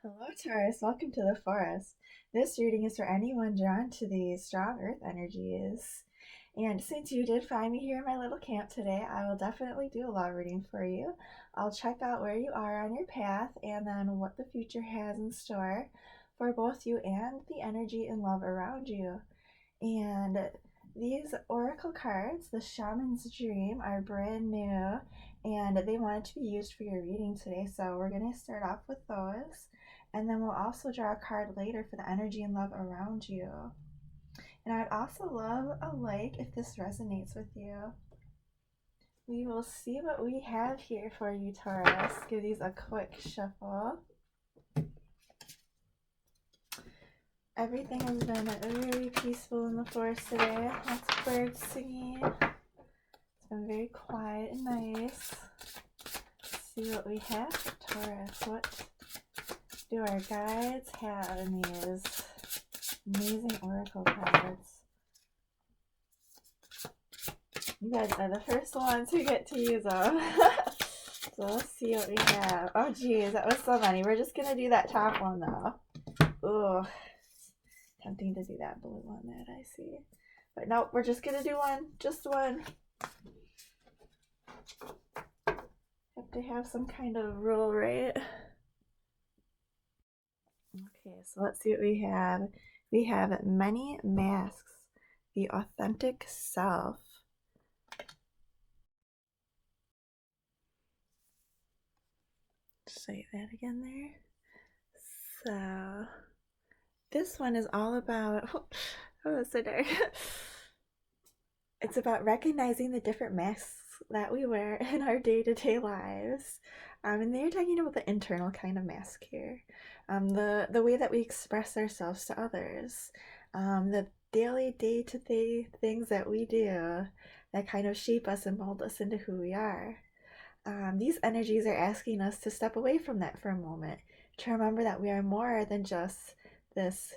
Hello, Taurus. Welcome to the forest. This reading is for anyone drawn to these strong earth energies. And since you did find me here in my little camp today, I will definitely do a love reading for you. I'll check out where you are on your path and then what the future has in store for both you and the energy and love around you. And these oracle cards, the Shaman's Dream, are brand new and they wanted to be used for your reading today. So we're going to start off with those. And then we'll also draw a card later for the energy and love around you. And I'd also love a like if this resonates with you. We will see what we have here for you, Taurus. Give these a quick shuffle. Everything has been really peaceful in the forest today. Lots of birds singing. It's been very quiet and nice. Let's see what we have for Taurus. What do our guides have in these amazing oracle cards? You guys are the first ones who get to use them. So let's see what we have. Oh geez, that was so many. We're just gonna do that top one though. Ugh. Tempting to do that blue one that I see. But nope, we're just gonna do one. Just one. Have to have some kind of rule, right? Okay, so let's see what we have. We have many masks. The authentic self. Say that again there. So this one is all about oh, so dark. It's about recognizing the different masks that we wear in our day-to-day lives. And they're talking about the internal kind of mask here. The way that we express ourselves to others. The daily day-to-day things that we do that kind of shape us and mold us into who we are. These energies are asking us to step away from that for a moment, to remember that we are more than just this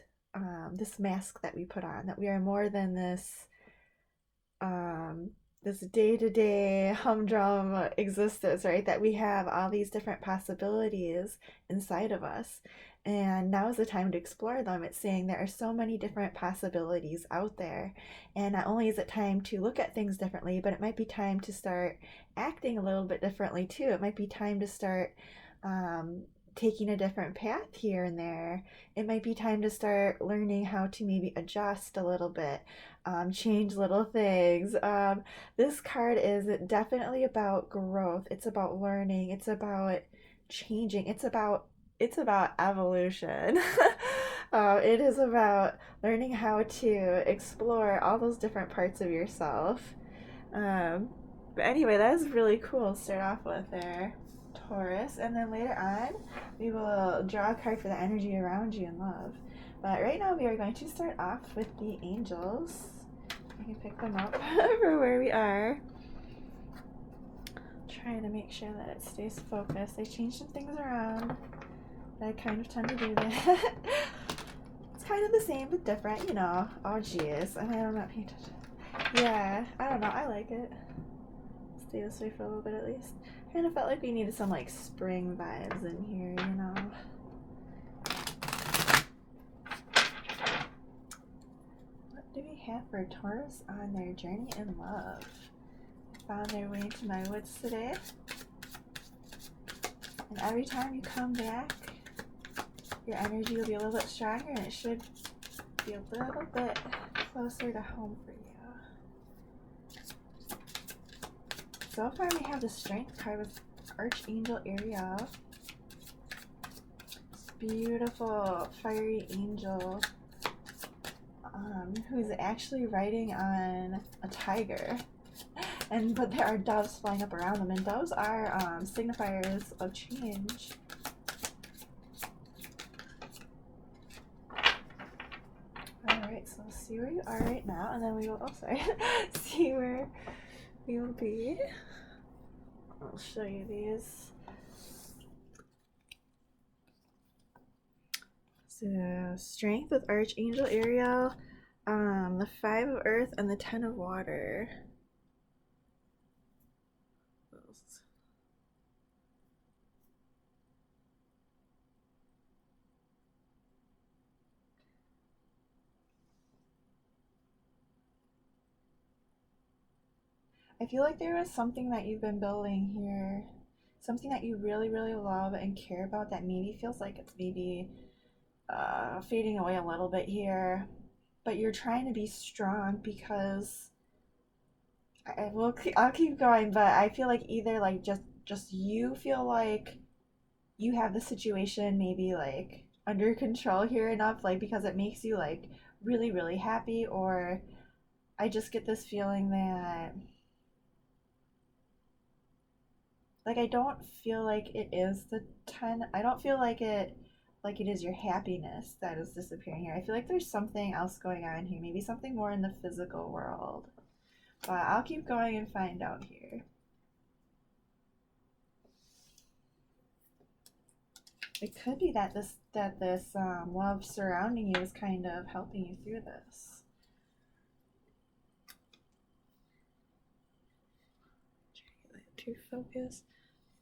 mask that we put on, that we are more than this day-to-day humdrum existence, right? That we have all these different possibilities inside of us. And now is the time to explore them. It's saying there are so many different possibilities out there. And not only is it time to look at things differently, but it might be time to start acting a little bit differently too. It might be time to start taking a different path here and there. It might be time to start learning how to maybe adjust a little bit, change little things. This card is definitely about growth. It's about learning. It's about changing. It's about evolution. It is about learning how to explore all those different parts of yourself. But anyway, that is really cool to start off with there, Taurus. And then later on, we will draw a card for the energy around you in love. But right now, we are going to start off with the angels. I can pick them up for where we are. Trying to make sure that it stays focused. I changed some things around. I kind of tend to do that. It's kind of the same but different, you know. Oh geez, and I'm not painted. Yeah, I don't know. I like it. Stay this way for a little bit at least. Kind of felt like we needed some like spring vibes in here, you know. What do we have for Taurus on their journey in love? Found their way into my woods today. And every time you come back, your energy will be a little bit stronger and it should be a little bit closer to home for you. So far we have the Strength card with Archangel Ariel. This beautiful fiery angel who's actually riding on a tiger. But there are doves flying up around them, and doves are signifiers of change. Alright, so let's see where you are right now, and then we will, see where we will be. I'll show you these. So, Strength with Archangel Ariel, the 5 of Earth, and the 10 of Water. I feel like there is something that you've been building here, something that you really, really love and care about that maybe feels like it's maybe fading away a little bit here, but you're trying to be strong because I'll keep going, but I feel like either like just you feel like you have the situation maybe like under control here enough, like because it makes you like really, really happy, or I just get this feeling that like I don't feel like it is the 10. I don't feel like it is your happiness that is disappearing here. I feel like there's something else going on here, maybe something more in the physical world. But I'll keep going and find out here. It could be that this love surrounding you is kind of helping you through this. Try to get that to focus.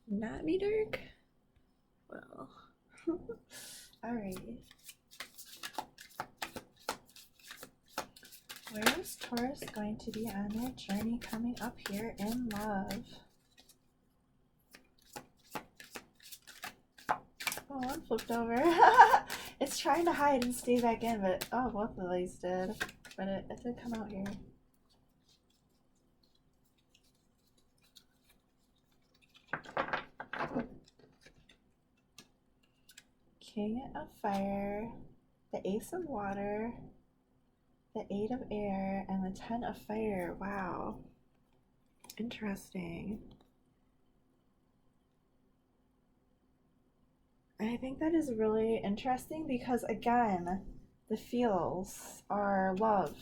Not me, Dirk. Well, alrighty. Where is Taurus going to be on their journey coming up here in love? Oh, one flipped over. It's trying to hide and stay back in, but oh, both of these did. But it did come out here. King of Fire, the Ace of Water, the 8 of Air, and the 10 of Fire. Wow. Interesting. I think that is really interesting because, again, the feels are love,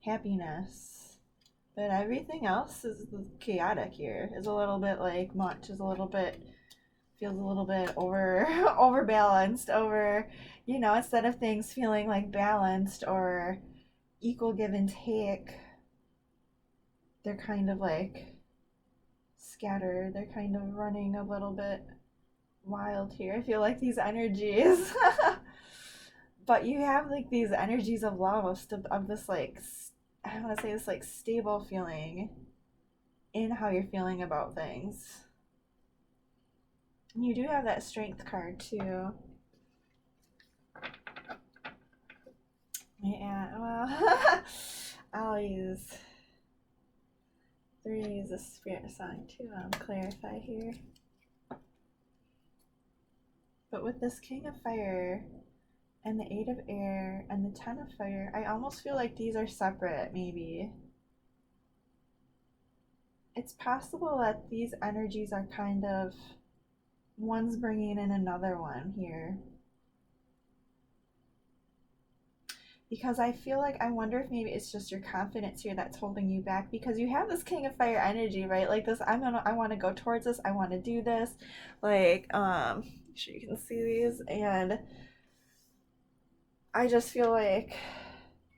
happiness, but everything else is chaotic here. Is a little bit like much, is a little bit, feels a little bit overbalanced, instead of things feeling like balanced or equal give and take, they're kind of like scattered. They're kind of running a little bit wild here. I feel like these energies. But you have like these energies of love, of this like, I want to say this like stable feeling in how you're feeling about things. You do have that strength card too. Yeah, well, I'll use a spirit song to clarify here. But with this King of Fire and the 8 of Air and the 10 of Fire, I almost feel like these are separate, maybe. It's possible that these energies are kind of, one's bringing in another one here. Because I feel like, I wonder if maybe it's just your confidence here that's holding you back, because you have this King of Fire energy, right? Like this, I want to go towards this, I want to do this, like sure you can see these, and I just feel like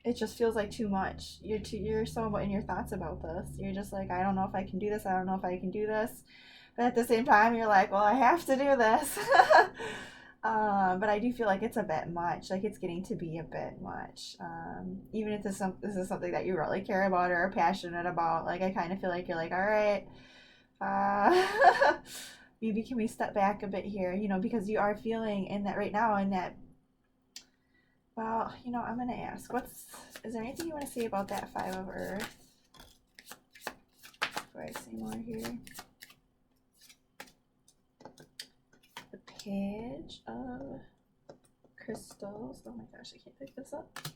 it just feels like too much. You're so in your thoughts about this. You're just like, I don't know if I can do this, I don't know if I can do this, but at the same time you're like, well, I have to do this. But I do feel like it's a bit much. Like it's getting to be a bit much. Even if this is something that you really care about or are passionate about, like I kind of feel like you're like, all right, maybe can we step back a bit here? Because you are feeling in that right now, in that. Well, I'm gonna ask, is there anything you want to say about that 5 of Earth before I say more here? The Page of Crystals. Oh my gosh, I can't pick this up.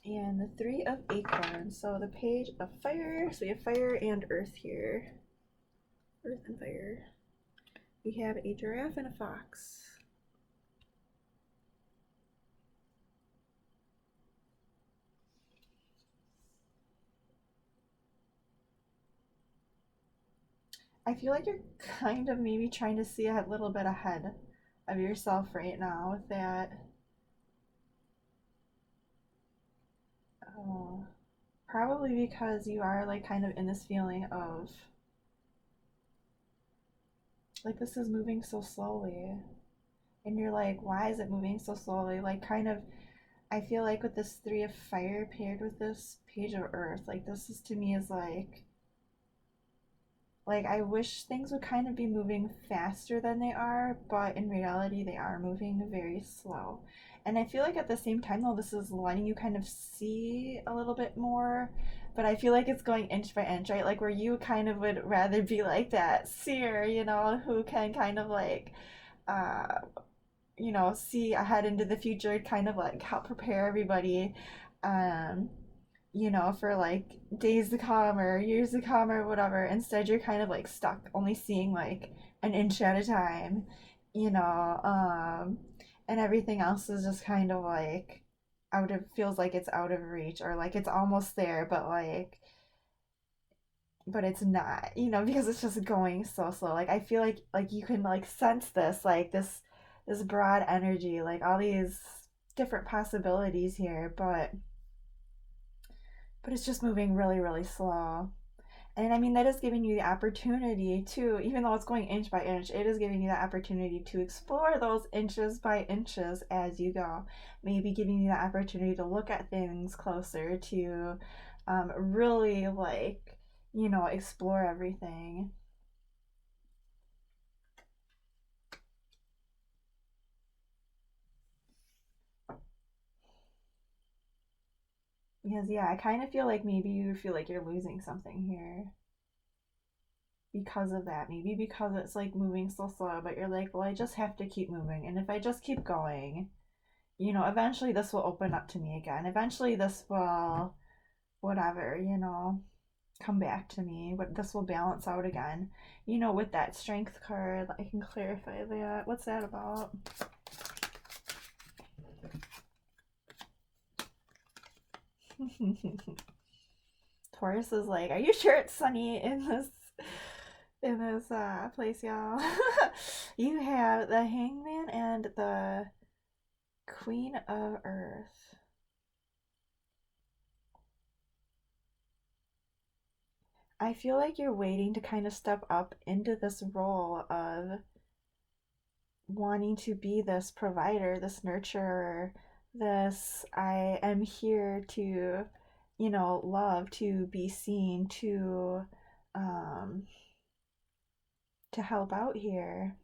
And the 3 of Acorns. So the Page of Fire. So we have fire and earth here. Earth and fire. We have a giraffe and a fox. I feel like you're kind of maybe trying to see a little bit ahead of yourself right now with that. Oh, probably because you are like kind of in this feeling of like this is moving so slowly. And you're like, why is it moving so slowly? Like kind of I feel like with this three of fire paired with this page of earth, like this is to me is like I wish things would kind of be moving faster than they are, but in reality they are moving very slow. And I feel like at the same time though this is letting you kind of see a little bit more, but I feel like it's going inch by inch, right? Like where you kind of would rather be like that seer, who can kind of like uh see ahead into the future, kind of like help prepare everybody. Um for like days to come or years to come or whatever. Instead, you're kind of like stuck only seeing like an inch at a time, you know, um, and everything else is just kind of like feels like it's out of reach or like it's almost there, but it's not, because it's just going so slow. Like I feel like you can like sense this, like this broad energy, like all these different possibilities here, but it's just moving really, really slow. And I mean, that is giving you the opportunity to, even though it's going inch by inch, it is giving you the opportunity to explore those inches by inches as you go. Maybe giving you the opportunity to look at things closer, to really like, explore everything. Because, yeah, I kind of feel like maybe you feel like you're losing something here because of that. Maybe because it's like moving so slow, but you're like, well, I just have to keep moving. And if I just keep going, eventually this will open up to me again. Eventually this will, whatever, come back to me. But this will balance out again. With that strength card, I can clarify that. What's that about? Taurus is like, are you sure it's sunny in this place, y'all? You have the Hangman and the Queen of Earth. I feel like you're waiting to kind of step up into this role of wanting to be this provider, this nurturer, this I am here to, love, to be seen, um, to help out here.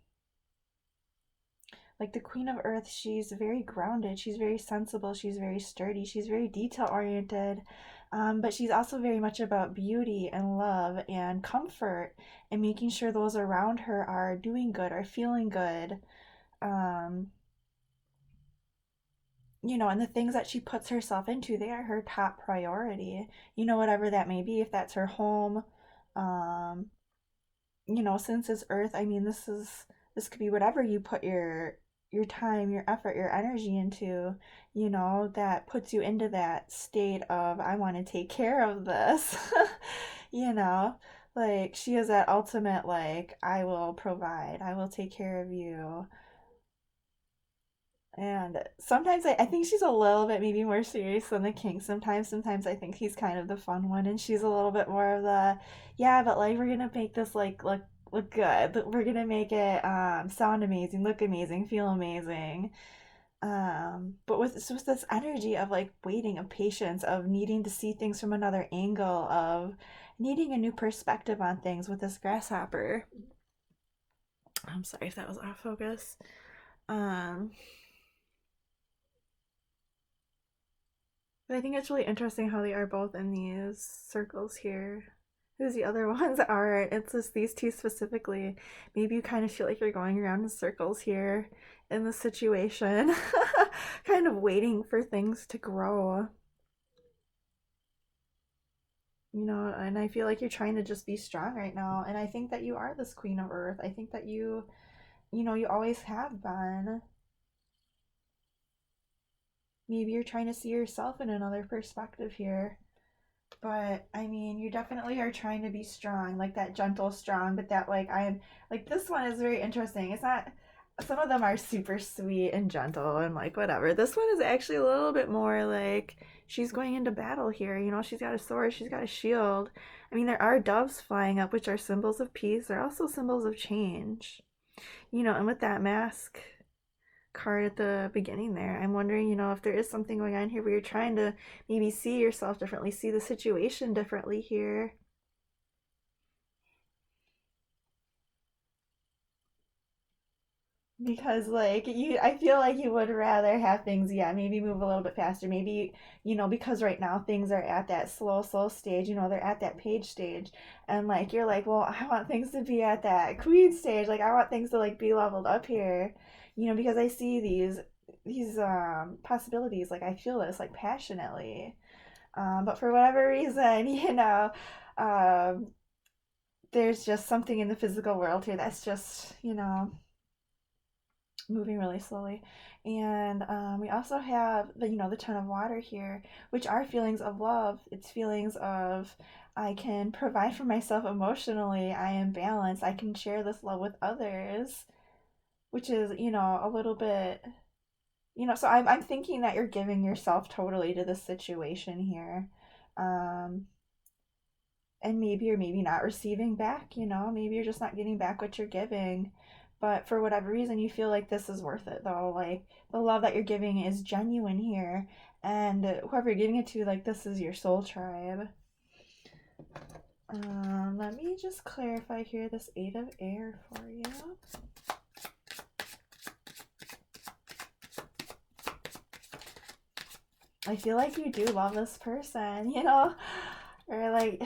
Like the Queen of Earth, she's very grounded, she's very sensible, she's very sturdy, she's very detail oriented, but she's also very much about beauty and love and comfort and making sure those around her are doing good, are feeling good. Um, and the things that she puts herself into, they are her top priority. Whatever that may be, if that's her home, um, since it's earth, I mean, this could be whatever you put your time, your effort, your energy into, that puts you into that state of I want to take care of this. you know, like she is that ultimate like I will provide, I will take care of you. And sometimes I think she's a little bit maybe more serious than the king. Sometimes I think he's kind of the fun one, and she's a little bit more of the, yeah, but like we're gonna make this like look good. We're gonna make it sound amazing, look amazing, feel amazing. But with this energy of like waiting, of patience, of needing to see things from another angle, of needing a new perspective on things with this grasshopper. I'm sorry if that was off focus. Um, But I think it's really interesting how they are both in these circles here. Who's the other ones aren't. It's just these two specifically. Maybe you kind of feel like you're going around in circles here in this situation, kind of waiting for things to grow. And I feel like you're trying to just be strong right now. And I think that you are this Queen of Earth. I think that you always have been. Maybe you're trying to see yourself in another perspective here. But I mean, you definitely are trying to be strong, like that gentle strong, but that like I'm like this one is very interesting. It's not, some of them are super sweet and gentle and like whatever. This one is actually a little bit more like she's going into battle here. She's got a sword, she's got a shield. I mean, there are doves flying up, which are symbols of peace. They're also symbols of change. And with that mask, card at the beginning there. I'm wondering, if there is something going on here where you're trying to maybe see yourself differently, see the situation differently here. Because like I feel like you would rather have things, yeah, maybe move a little bit faster. Maybe, because right now things are at that slow stage, they're at that page stage. And like you're like, well, I want things to be at that queen stage. Like I want things to like be leveled up here. Because I see these possibilities. Like I feel this like passionately. But for whatever reason, um there's just something in the physical world here that's just, moving really slowly. And we also have the ton of water here, which are feelings of love. It's feelings of I can provide for myself emotionally. I am balanced. I can share this love with others, which is a little bit. So I'm thinking that you're giving yourself totally to this situation here. Um, and maybe you're maybe not receiving back, maybe you're just not getting back what you're giving, but for whatever reason you feel like this is worth it though, like the love that you're giving is genuine here, and whoever you're giving it to, like this is your soul tribe. Let me just clarify here this 8 of air for you. I feel like you do love this person, or like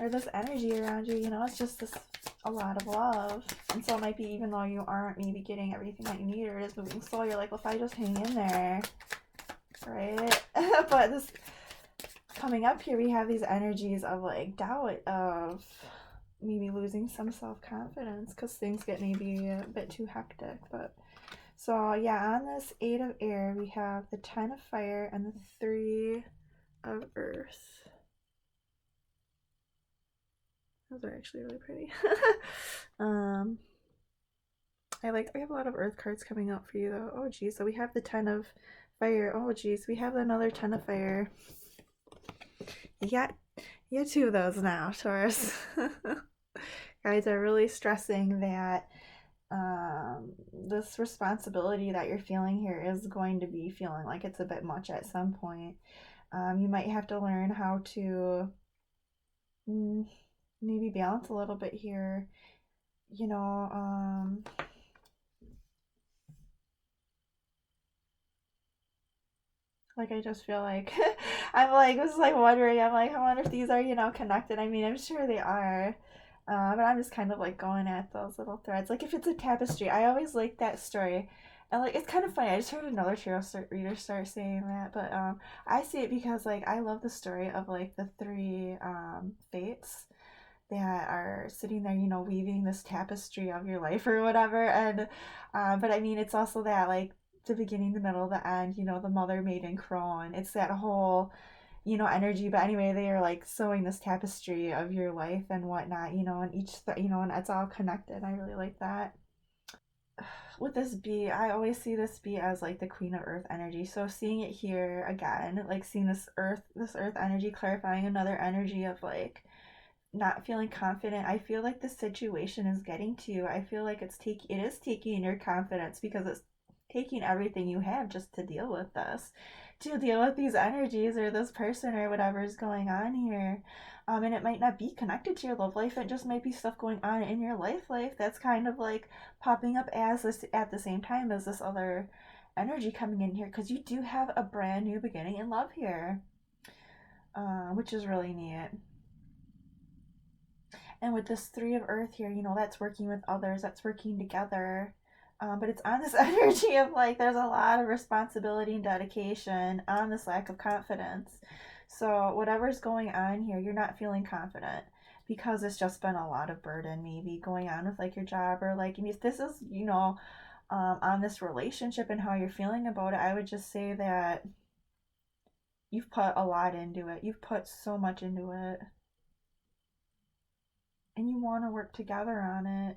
or this energy around you, it's just this a lot of love. And so it might be, even though you aren't maybe getting everything that you need, or it is moving slow, you're like, well, if I just hang in there, right? But this coming up here, we have these energies of like doubt, of maybe losing some self-confidence because things get maybe a bit too hectic. But so yeah, on this 8 of air, we have the 10 of fire and the 3 of earth. Those are actually really pretty. um, we have a lot of earth cards coming out for you though. Oh geez, so we have the 10 of fire. Oh geez, we have another 10 of fire. You got 2 of those now, Taurus. Guys are really stressing that this responsibility that you're feeling here is going to be feeling like it's a bit much at some point. You might have to learn how to mm, maybe balance a little bit here. You know, like I just feel like I'm like just like wondering. I'm like, I wonder if these are connected. I mean, I'm sure they are. But I'm just kind of like going at those little threads. Like if it's a tapestry, I always like that story. And like it's kind of funny. I just heard another reader start saying that, but I see it because like I love the story of like the 3 fates that are sitting there, weaving this tapestry of your life or whatever. And but I mean, it's also that like the beginning, the middle, the end. The mother, maid, and crone. It's that whole energy. But anyway, they are like sewing this tapestry of your life and whatnot. And and it's all connected. I really like that. With this bee, I always see this bee as like the queen of earth energy. So seeing it here again, like seeing this earth energy clarifying another energy of like not feeling confident. I feel like the situation is getting to you. I feel like it is taking your confidence because it's taking everything you have just to deal with this, to deal with these energies or this person or whatever is going on here. And it might not be connected to your love life. It just might be stuff going on in your life that's kind of like popping up as this at the same time as this other energy coming in here, because you do have a brand new beginning in love here, which is really neat. And with this 3 of earth here, that's working with others, that's working together. But it's on this energy of like there's a lot of responsibility and dedication on this lack of confidence. So whatever's going on here, you're not feeling confident because it's just been a lot of burden maybe going on with like your job, or like if this is on this relationship and how you're feeling about it. I would just say that you've put a lot into it. You've put so much into it, and you want to work together on it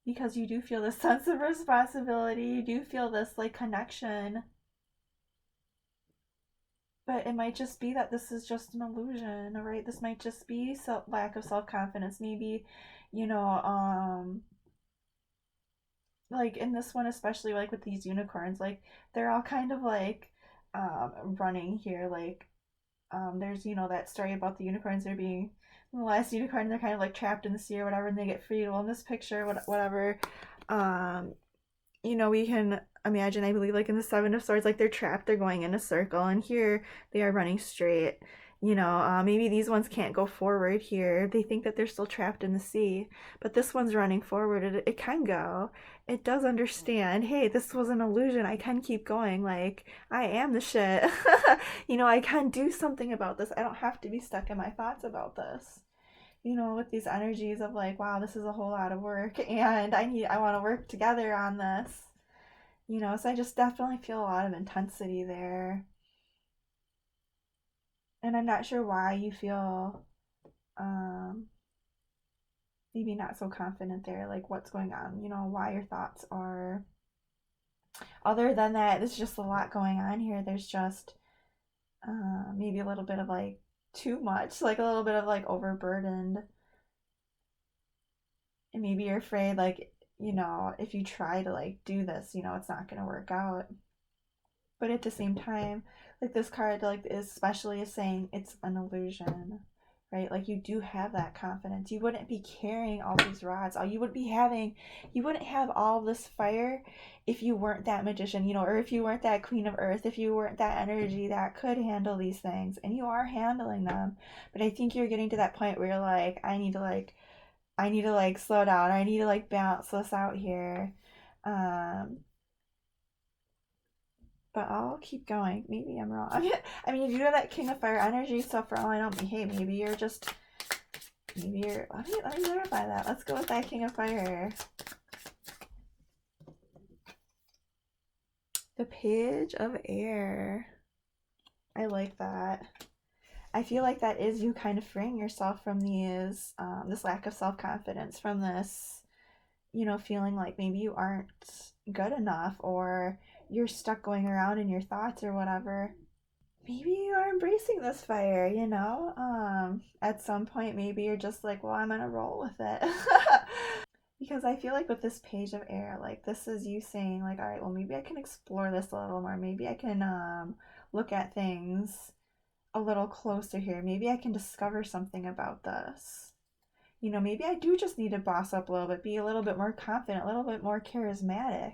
because you do feel this sense of responsibility. You do feel this like connection, but it might just be that this is just an illusion, right? This might just be lack of self confidence. Maybe, you know, like in this one especially, like with these unicorns, like they're all kind of like running here, like there's, you know, that story about the unicorns, they're being the last unicorn, they're kind of like trapped in the sea or whatever, and they get freed. Well, in this picture, whatever, um you know, we can imagine, I believe, like in the Seven of Swords, like they're trapped, they're going in a circle, and here they are running straight. You know, maybe these ones can't go forward here. They think that they're still trapped in the sea, but this one's running forward. It can go. It does understand, hey, this was an illusion. I can keep going. Like, I am the shit. You know, I can do something about this. I don't have to be stuck in my thoughts about this, you know, with these energies of like, wow, this is a whole lot of work and I want to work together on this. You know, so I just definitely feel a lot of intensity there. And I'm not sure why you feel um maybe not so confident there, like what's going on, you know, why your thoughts are, other than that, there's just a lot going on here. There's just maybe a little bit of like too much, like a little bit of like overburdened, and maybe you're afraid like, you know, if you try to like do this, you know, it's not going to work out. But at the same time, like this card like is especially is saying it's an illusion, right? Like you do have that confidence. You wouldn't be carrying all these rods. All you would be having, you wouldn't have all this fire if you weren't that magician, you know, or if you weren't that queen of earth, if you weren't that energy that could handle these things, and you are handling them. But I think you're getting to that point where you're like, I need to like slow down. I need to like balance this out here. Um, but I'll keep going. Maybe I'm wrong. I mean, you do have that King of Fire energy, so for all I know, hey, maybe you're just, maybe you're, let me verify that. Let's go with that King of Fire. The Page of Air. I like that. I feel like that is you kind of freeing yourself from these, this lack of self-confidence, from this, you know, feeling like maybe you aren't good enough or you're stuck going around in your thoughts or whatever. Maybe you are embracing this fire, you know? At some point, maybe you're just like, well, I'm gonna roll with it. Because I feel like with this Page of Air, like this is you saying, like, all right, well, maybe I can explore this a little more. Maybe I can look at things a little closer here. Maybe I can discover something about this. You know, maybe I do just need to boss up a little bit, be a little bit more confident, a little bit more charismatic.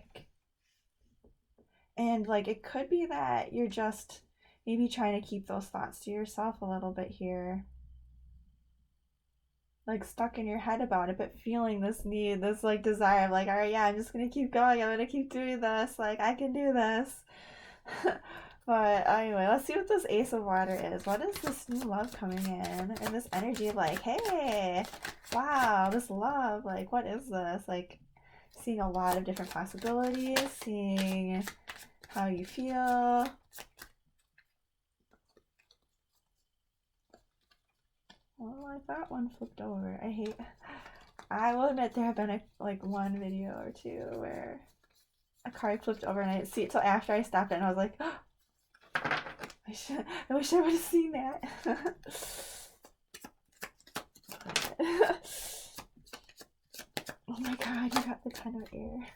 And like it could be that you're just maybe trying to keep those thoughts to yourself a little bit here. Like stuck in your head about it, but feeling this need, this like desire of like, all right, yeah, I'm just gonna keep going. I'm gonna keep doing this. Like I can do this. But anyway, let's see what this Ace of Water is. What is this new love coming in? And this energy of like, hey, wow, this love, like, what is this? Like, seeing a lot of different possibilities, seeing how you feel. Oh, I thought one flipped over. I will admit there have been like one video or two where a card flipped over and I didn't see it till after I stopped it and I was like, oh, I wish I would have seen that. Oh my god, you got the Ten of Air.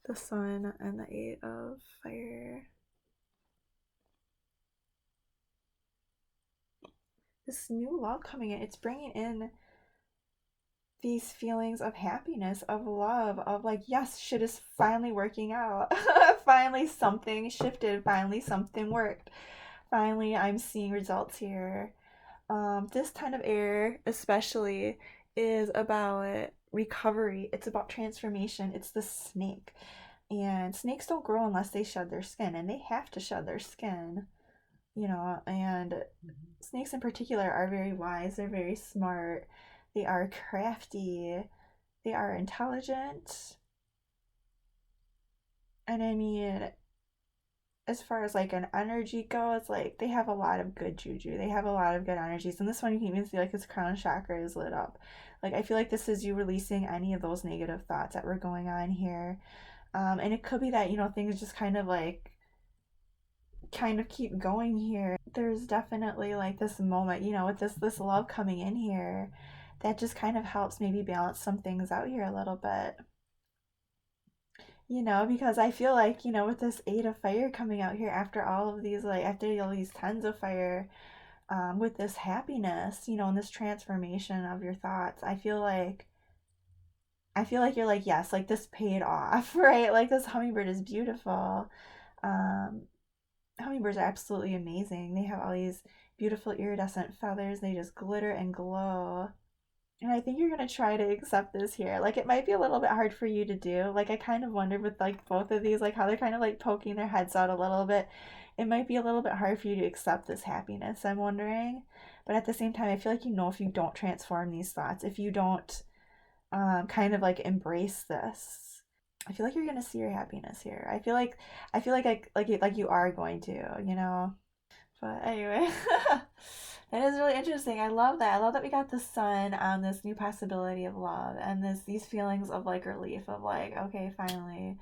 The Sun and the Eight of Fire. This new love coming in, it's bringing in these feelings of happiness, of love, of like, yes, shit is finally working out. Finally something shifted, finally something worked. Finally I'm seeing results here. This Ten of Air especially is about recovery. It's about transformation. It's the snake. And snakes don't grow unless they shed their skin, and they have to shed their skin, you know, and snakes in particular are very wise, they're very smart, they are crafty, they are intelligent. And I mean, as far as like an energy goes, like they have a lot of good juju. They have a lot of good energies. And this one you can even see like his crown chakra is lit up. Like I feel like this is you releasing any of those negative thoughts that were going on here. And it could be that, you know, things just kind of like kind of keep going here. There's definitely like this moment, you know, with this love coming in here that just kind of helps maybe balance some things out here a little bit. You know, because I feel like, you know, with this eight of fire coming out here after all of these, like, after all these tens of fire, with this happiness, you know, and this transformation of your thoughts, I feel like you're like, yes, like this paid off, right? Like this hummingbird is beautiful. Um, Hummingbirds are absolutely amazing. They have all these beautiful iridescent feathers. They just glitter and glow. And I think you're gonna try to accept this here. Like it might be a little bit hard for you to do. Like I kind of wondered with like both of these, like how they're kind of like poking their heads out a little bit. It might be a little bit hard for you to accept this happiness, I'm wondering. But at the same time, I feel like you know if you don't transform these thoughts, if you don't kind of like embrace this, I feel like you're gonna see your happiness here. I feel like you are going to, you know. But anyway, that is really interesting. I love that. I love that we got the sun on this new possibility of love and these feelings of like relief of like, okay, finally,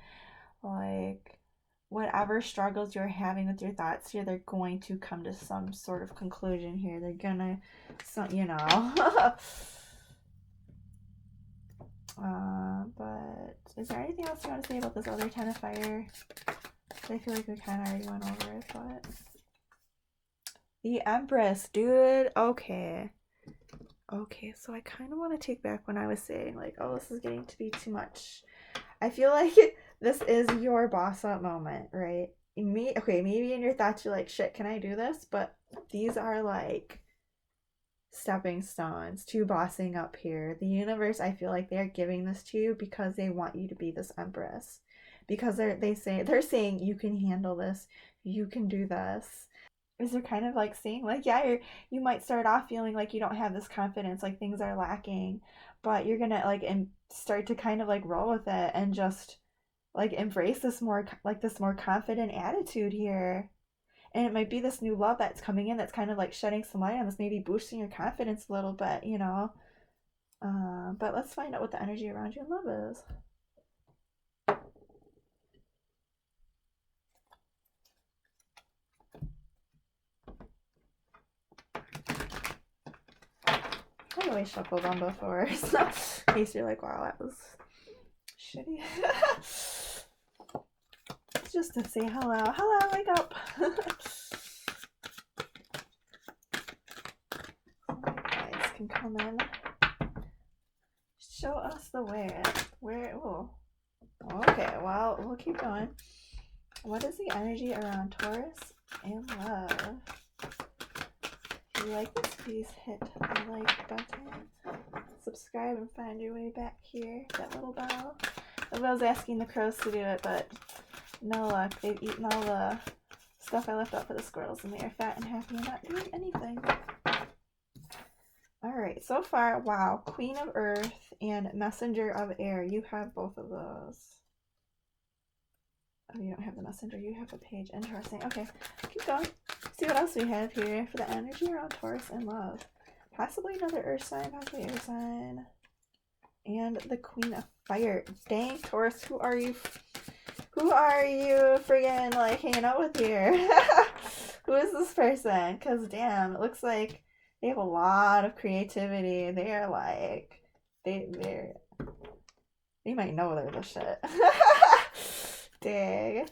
like whatever struggles you're having with your thoughts here, they're going to come to some sort of conclusion here. They're gonna, so you know. But is there anything else you want to say about this other Ten of Fire? I feel like we kind of already went over it, but the Empress, dude. Okay. Okay, so I kind of want to take back when I was saying like, oh, this is getting to be too much. I feel like this is your boss up moment, right? Okay, maybe in your thoughts you're like, shit, can I do this? But these are like stepping stones to bossing up here. The universe, I feel like they're giving this to you because they want you to be this empress. Because they're saying you can handle this, you can do this. Is they're kind of like saying like, yeah, you might start off feeling like you don't have this confidence, like things are lacking, but you're gonna like and start to kind of like roll with it and just like embrace this more confident attitude here. And it might be this new love that's coming in that's kind of like shedding some light on this, maybe boosting your confidence a little bit, you know. But let's find out what the energy around you in love is. I always shuffled them before, so in case you're like, wow, that was shitty. Just to say hello. Hello, wake up. Guys can come in. Show us the way. Oh. Okay, well, we'll keep going. What is the energy around Taurus and love? If you like this, please hit the like button. Subscribe and find your way back here. That little bell. I was asking the crows to do it, but no luck. They've eaten all the stuff I left out for the squirrels, and they are fat and happy and not doing anything. Alright, so far, wow. Queen of Earth and Messenger of Air. You have both of those. Oh, you don't have the Messenger. You have the Page. Interesting. Okay, keep going. See what else we have here for the energy around Taurus and love. Possibly another Earth sign, possibly air sign. And the Queen of Fire. Dang, Taurus, who are you? Who are you friggin' like hanging out with here? Who is this person? Because damn, it looks like they have a lot of creativity. They are like, they might know they're the shit. Dang.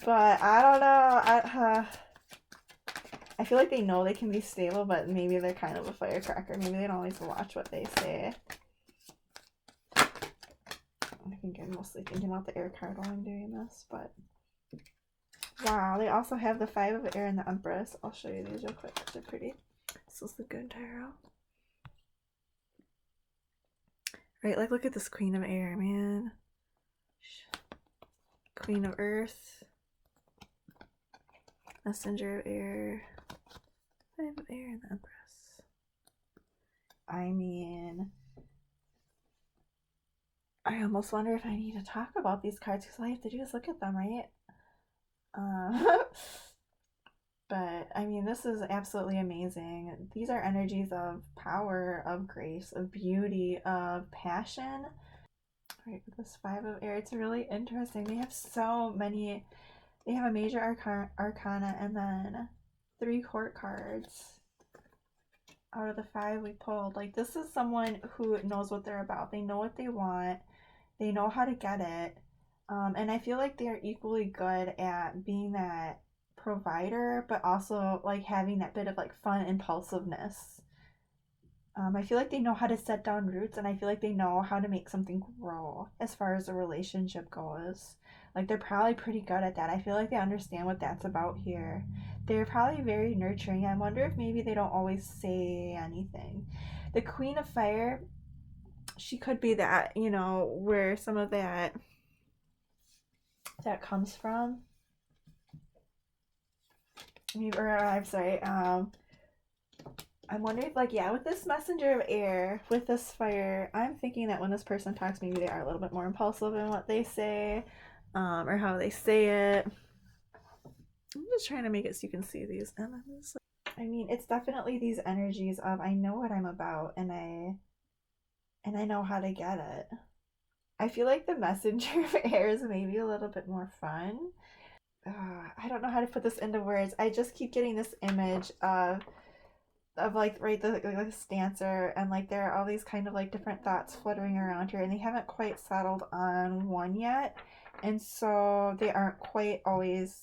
But I don't know. I feel like they know they can be stable, but maybe they're kind of a firecracker. Maybe they don't always watch what they say. I think I'm mostly thinking about the air card while I'm doing this, but wow, they also have the Five of Air and the Empress. I'll show you these real quick because they're pretty. This is the good tarot. Right, like look at this Queen of Air, man. Queen of Earth. Messenger of Air. Five of Air and the Empress. I mean, I almost wonder if I need to talk about these cards because all I have to do is look at them, right? But I mean, this is absolutely amazing. These are energies of power, of grace, of beauty, of passion. Right, with this Five of Air, it's really interesting. They have so many. They have a major arcana and then 3 court cards. out of the 5 we pulled. Like, this is someone who knows what they're about. They know what they want. They know how to get it. And I feel like they're equally good at being that provider, but also like having that bit of like fun impulsiveness. I feel like they know how to set down roots, and I feel like they know how to make something grow as far as a relationship goes. Like, they're probably pretty good at that. I feel like they understand what that's about here. They're probably very nurturing. I wonder if maybe they don't always say anything. The Queen of Fire, she could be that, you know, where some of that comes from. Or I'm sorry, I'm wondering, like, yeah, with this messenger of air, with this fire, I'm thinking that when this person talks, maybe they are a little bit more impulsive in what they say, or how they say it. I'm just trying to make it so you can see these elements. I mean, it's definitely these energies of I know what I'm about, and I know how to get it. I feel like the messenger of air is maybe a little bit more fun. I don't know how to put this into words. I just keep getting this image of like right the stancer, and like there are all these kind of like different thoughts fluttering around here, and they haven't quite settled on one yet, and so they aren't quite always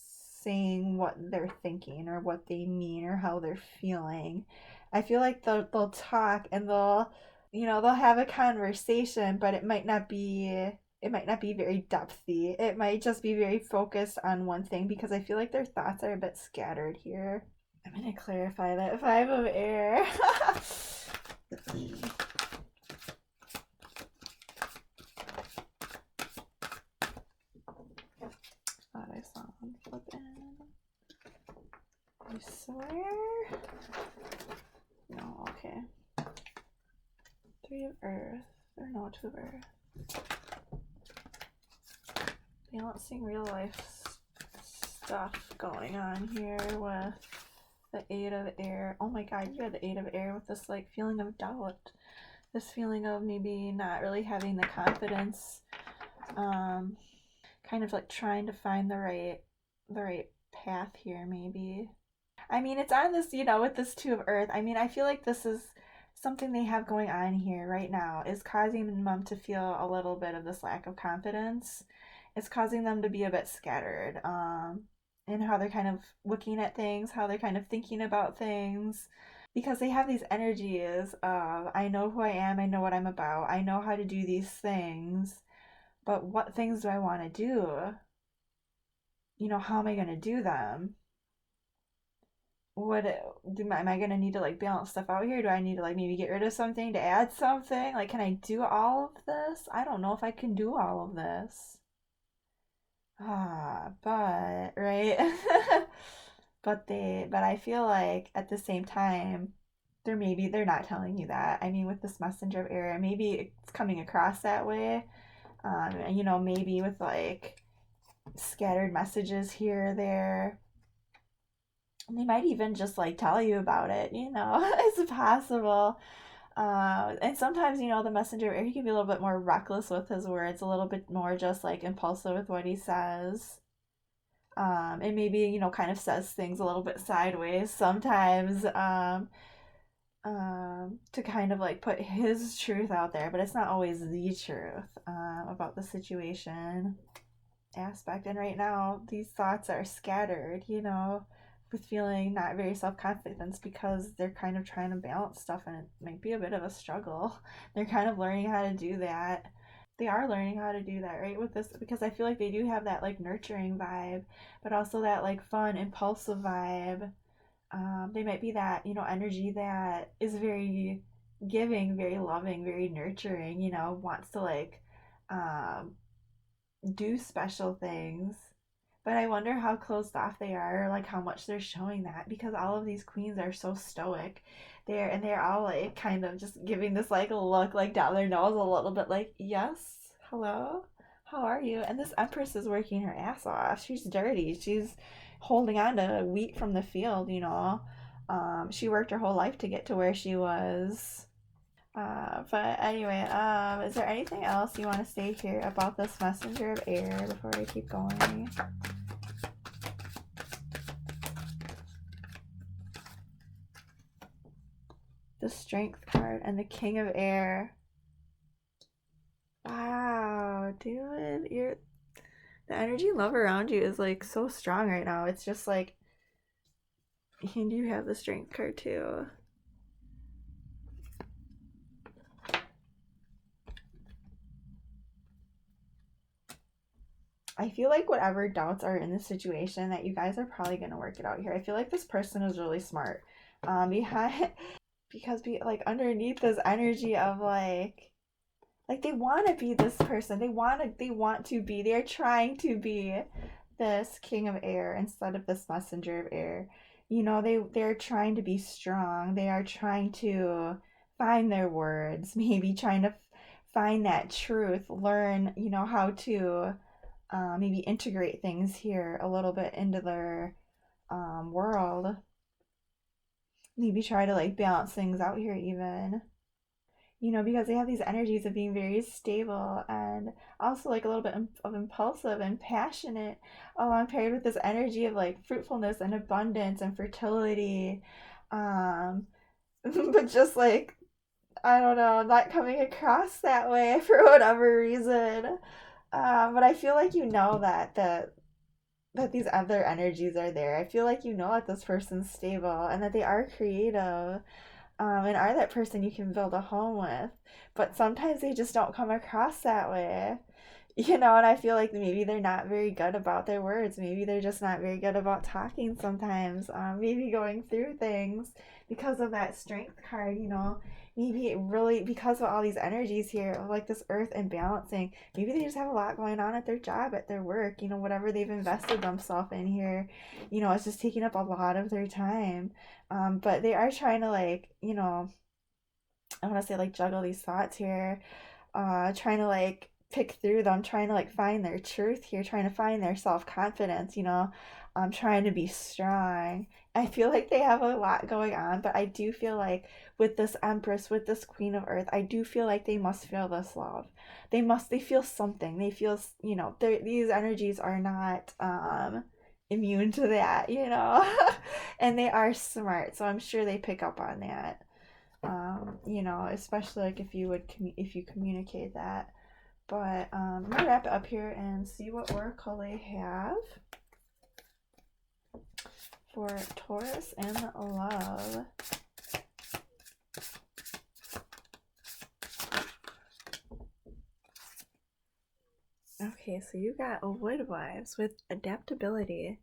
saying what they're thinking or what they mean or how they're feeling. I feel like they'll talk, and they'll have a conversation, but it might not be very depthy. It might just be very focused on one thing, because I feel like their thoughts are a bit scattered here. I'm gonna clarify that 5 of air. Thought I saw one flip in. I swear. No, okay. 3 of earth. Or no, 2 of earth. Balancing real life stuff going on here with the 8 of air. Oh my god, you had the 8 of air with this like feeling of doubt. This feeling of maybe not really having the confidence. Kind of like trying to find the right path here, maybe. I mean, it's on this, with this 2 of earth. I mean, I feel like this is something they have going on here right now is causing them to feel a little bit of this lack of confidence. It's causing them to be a bit scattered. In how they're kind of looking at things, how they're kind of thinking about things, because they have these energies of I know who I am, I know what I'm about, I know how to do these things, but what things do I want to do? How am I going to do them? Am I going to need to like balance stuff out here? Do I need to like maybe get rid of something to add something? Like, can I do all of this? I don't know if I can do all of this. But right. But I feel like at the same time, they're not telling you that. I mean, with this messenger of air, maybe it's coming across that way. Maybe with like scattered messages here or there. And they might even just like tell you about it, it's possible. And sometimes, the messenger of air, he can be a little bit more reckless with his words, a little bit more just like impulsive with what he says. And maybe, kind of says things a little bit sideways sometimes, to kind of like put his truth out there, but it's not always the truth about the situation aspect. And right now, these thoughts are scattered, with feeling not very self-confidence, because they're kind of trying to balance stuff, and it might be a bit of a struggle. They're kind of learning how to do that. They are learning how to do that, right, with this, because I feel like they do have that like nurturing vibe, but also that like fun impulsive vibe. They might be that, energy that is very giving, very loving, very nurturing, wants to like do special things. But I wonder how closed off they are, or like how much they're showing that, because all of these queens are so stoic. They're all like kind of just giving this like look like down their nose a little bit, like, yes, hello, how are you? And this empress is working her ass off. She's dirty. She's holding on to wheat from the field. She worked her whole life to get to where she was. But anyway, is there anything else you want to say here about this messenger of air before I keep going? the Strength card, and the King of Air. Wow, dude, the energy and love around you is like so strong right now. It's just like, and you have the Strength card too. I feel like whatever doubts are in this situation, that you guys are probably gonna work it out here. I feel like this person is really smart. Behind because like underneath this energy of like they want to be this person. They're trying to be this king of air instead of this messenger of air. They're trying to be strong. They are trying to find their words, maybe trying to find that truth, learn, how to maybe integrate things here a little bit into their world. Maybe try to like balance things out here even. Because they have these energies of being very stable and also like a little bit of impulsive and passionate, along paired with this energy of like fruitfulness and abundance and fertility. Um, but just like, I don't know, not coming across that way for whatever reason. But I feel like that these other energies are there. I feel like that this person's stable and that they are creative, and are that person you can build a home with. But sometimes they just don't come across that way. And I feel like maybe they're not very good about their words. Maybe they're just not very good about talking sometimes. Maybe going through things because of that strength card. Maybe it really, because of all these energies here, of like this earth and balancing, maybe they just have a lot going on at their job, at their work, whatever they've invested themselves in here, it's just taking up a lot of their time. But they are trying to like, I want to say like juggle these thoughts here, trying to like pick through them, trying to like find their truth here, trying to find their self-confidence, trying to be strong. I feel like they have a lot going on, but I do feel like with this Empress, with this Queen of Earth, I do feel like they must feel this love. They feel something. They feel, these energies are not immune to that. And they are smart, so I'm sure they pick up on that. Especially like if you communicate that. But I'm gonna wrap it up here and see what oracle they have for Taurus and love. Okay, so you got a Wood Wives with adaptability.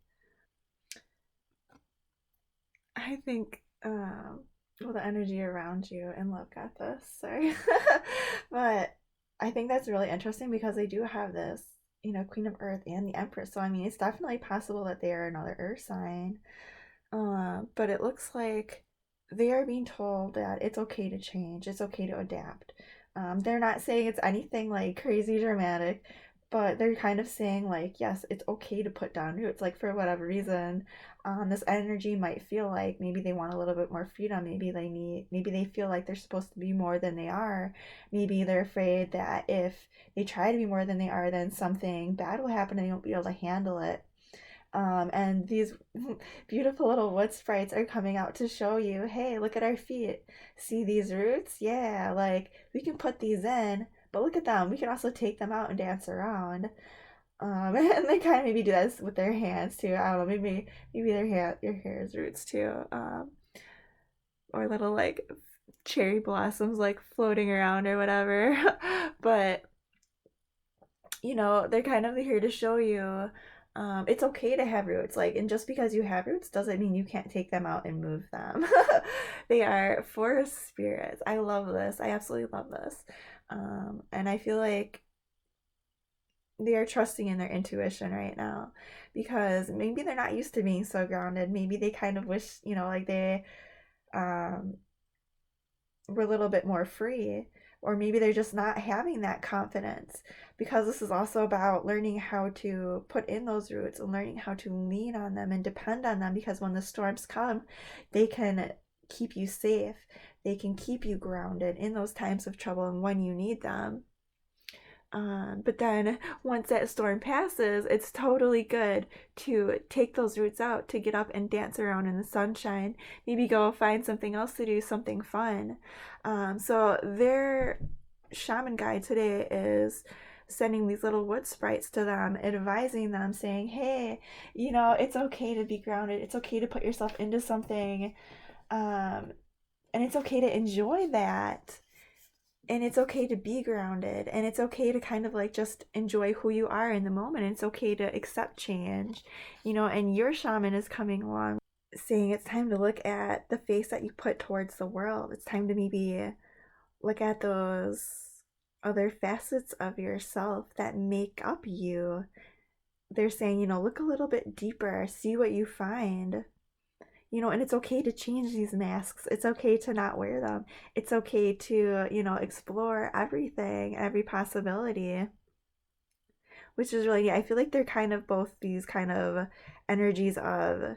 I think well, the energy around you and love got this. Sorry. But I think that's really interesting because they do have this, Queen of Earth and the Empress. So I mean, it's definitely possible that they are another Earth sign. But it looks like they are being told that it's okay to change, it's okay to adapt. They're not saying it's anything like crazy dramatic, but they're kind of saying like, yes, it's okay to put down roots. Like for whatever reason, this energy might feel like maybe they want a little bit more freedom. Maybe they feel like they're supposed to be more than they are. Maybe they're afraid that if they try to be more than they are, then something bad will happen and they won't be able to handle it. And these beautiful little wood sprites are coming out to show you, hey, look at our feet. See these roots? Yeah, like we can put these in, but look at them. We can also take them out and dance around. And they kind of maybe do this with their hands too. I don't know, maybe your hair is roots too. Or little like cherry blossoms like floating around or whatever. But they're kind of here to show you it's okay to have roots. Like, and just because you have roots doesn't mean you can't take them out and move them. They are forest spirits. I love this. I absolutely love this. And I feel like they are trusting in their intuition right now because maybe they're not used to being so grounded. Maybe they kind of wish, like they um, were a little bit more free, or maybe they're just not having that confidence, because this is also about learning how to put in those roots and learning how to lean on them and depend on them, because when the storms come, they can keep you safe. They can keep you grounded in those times of trouble and when you need them. But then once that storm passes, it's totally good to take those roots out, to get up and dance around in the sunshine. Maybe go find something else to do, something fun. So their shaman guide today is sending these little wood sprites to them, advising them, saying, hey, it's okay to be grounded. It's okay to put yourself into something. Um, and it's okay to enjoy that, and it's okay to be grounded, and it's okay to kind of like just enjoy who you are in the moment, and it's okay to accept change, and your shaman is coming along saying it's time to look at the face that you put towards the world. It's time to maybe look at those other facets of yourself that make up you. They're saying, look a little bit deeper, see what you find. And it's okay to change these masks. It's okay to not wear them. It's okay to, explore everything, every possibility, which is really, I feel like they're kind of both these kind of energies of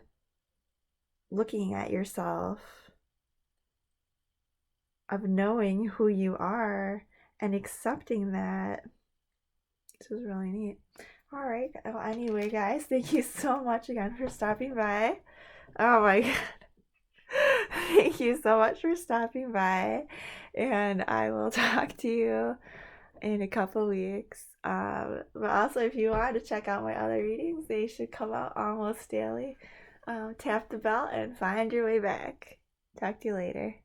looking at yourself, of knowing who you are and accepting that. This is really neat. All right. Well, anyway, guys, thank you so much again for stopping by. Oh my God. Thank you so much for stopping by, and I will talk to you in a couple weeks. But also, if you want to check out my other readings, they should come out almost daily. Tap the bell and find your way back. Talk to you later.